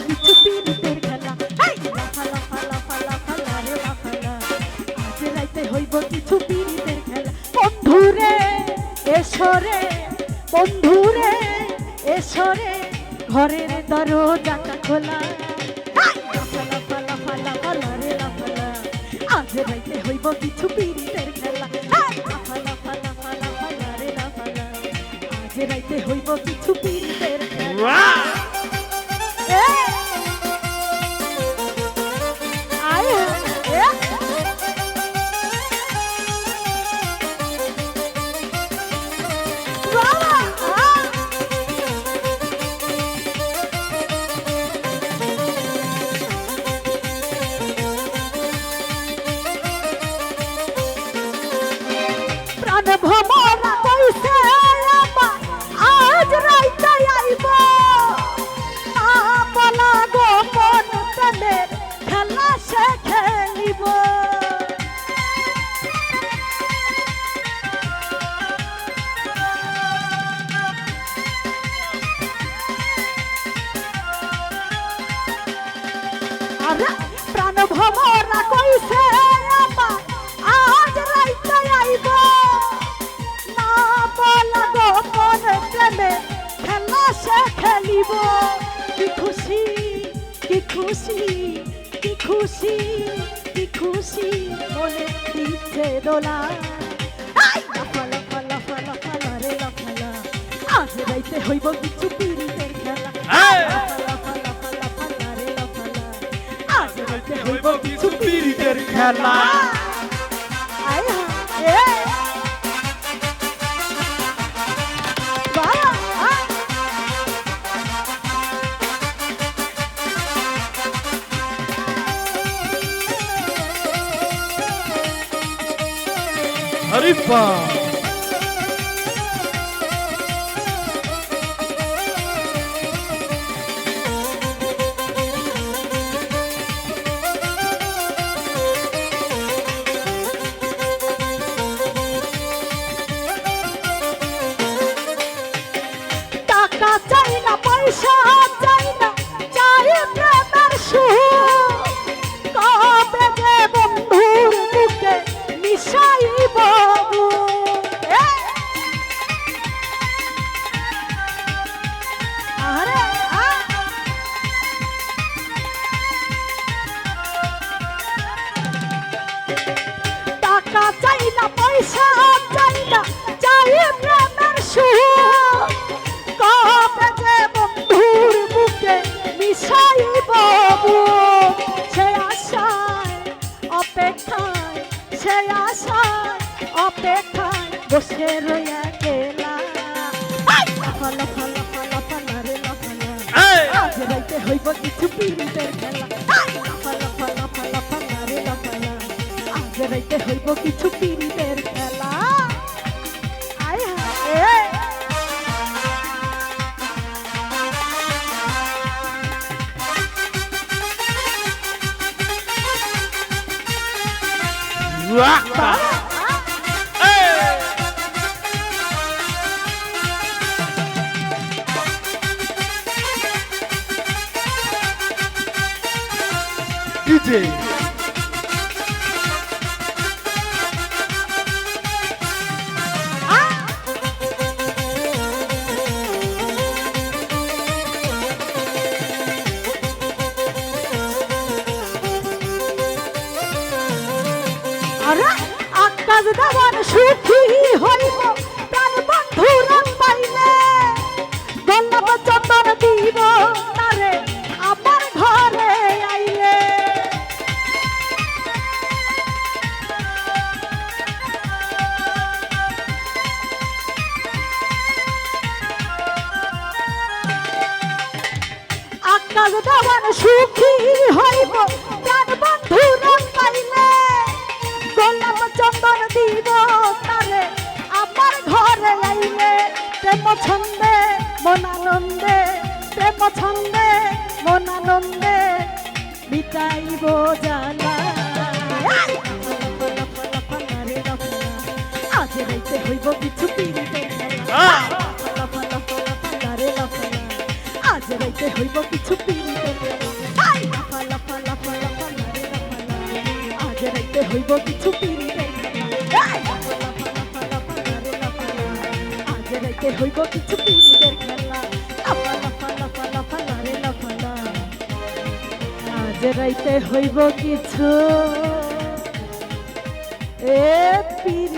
কিছু পীড়িতের খেলা। লাফা লাফা লাফা লাফা লারে লাফালা, আজ রাইতে হইব কিছু পীড়িতের খেলা। বন্ধুরে এসরে, বন্ধুরে এসরে, ঘরের দরজাটা খোলা। লাফা লাফা লাফা লাফা লারে লাফালা, আজ রাইতে হইব কিছু পীড়িতের খেলা। লাফা লাফা লাফা লাফা লারে লাফালা, আজ রাইতে হইব কিছু পীড়িতের খেলা। প্রাণ ভ্রমরা কইছে আমার আজ রাইতে আইব, বলা গোপন প্রেমের খেলা সে খেলিব। আরে প্রাণ ভ্রমরা কইছে আমার আজ রাইতে আইব, না বলা গোপন প্রেমের খেলা সে খেলিব। কি খুশি কি খুশি কি খুশি কি খুশি মনে দিচ্ছে দোলা। লাফা লাফা লাফা লাফা লারে লাফালা, আজ রাইতে হইব কিছু পীড়িতের খেলা। লাফা লাফা লাফা লাফা লারে লাফালা, আজ রাইতে হইব কিছু পীড়িতের খেলা। Harifa. টাকা চাই না, পয়সা চাই না, চাই প্রেমের সুর। কবে যে বন্ধুর বুকে মিশাইব আরে টাকা চাই না, পয়সা চাই না, চাই প্রেমের সুর। কবে যে বন্ধুর বুকে মিশাইব সে আশায় অপেক্ষায়, সে আশায় অপেক্ষায় বসে রইয়া গেলা। লাফা লাফা লাফা লাফা লারে লাফালা, আজ রাইতে হইব কিছু পীড়িতের খেলা। লাফা লাফা লাফা লাফা লারে লাফালা, আজ রাইতে হইব কিছু পীড়িতের খেলা। আয় হায় Raka. DJ. আকাশ দেওয়ার সুখী হইব প্রাণ বন্ধুরা পাইলে, গোলাপ চন্দন দিব তারে আমার ঘরে আইলে। আকাশ দেওয়ার সুখী হইব প্রাণ বন্ধুরা পাইলে, গোলাপ চন্দন দিব তারে আমার ঘরে আইলে। প্রেম ছন্দে মন আনন্দে, প্রেম ছন্দে মন আনন্দে বিতাইব জ্বালা। আজ রাইতে হইব কিছু পীড়িতের খেলা। লাফা লাফা লাফা লাফা লারে লাফালা, আজ আজ রাইতে হইব কিছু পিরিতের খেলা হাই লাফা লাফা লাফা লাফা লারে লাফা লা আজ রাইতে হইব কিছু পিরিতের খেলা হাই লাফা লাফা লাফা লাফা লারে লাফা লা আজ রাইতে হইব কিছু পিরিতের খেলা লাফা লাফা লাফা লাফা লারে লাফা লা আজ রাইতে হইব কিছু এ পিরিতের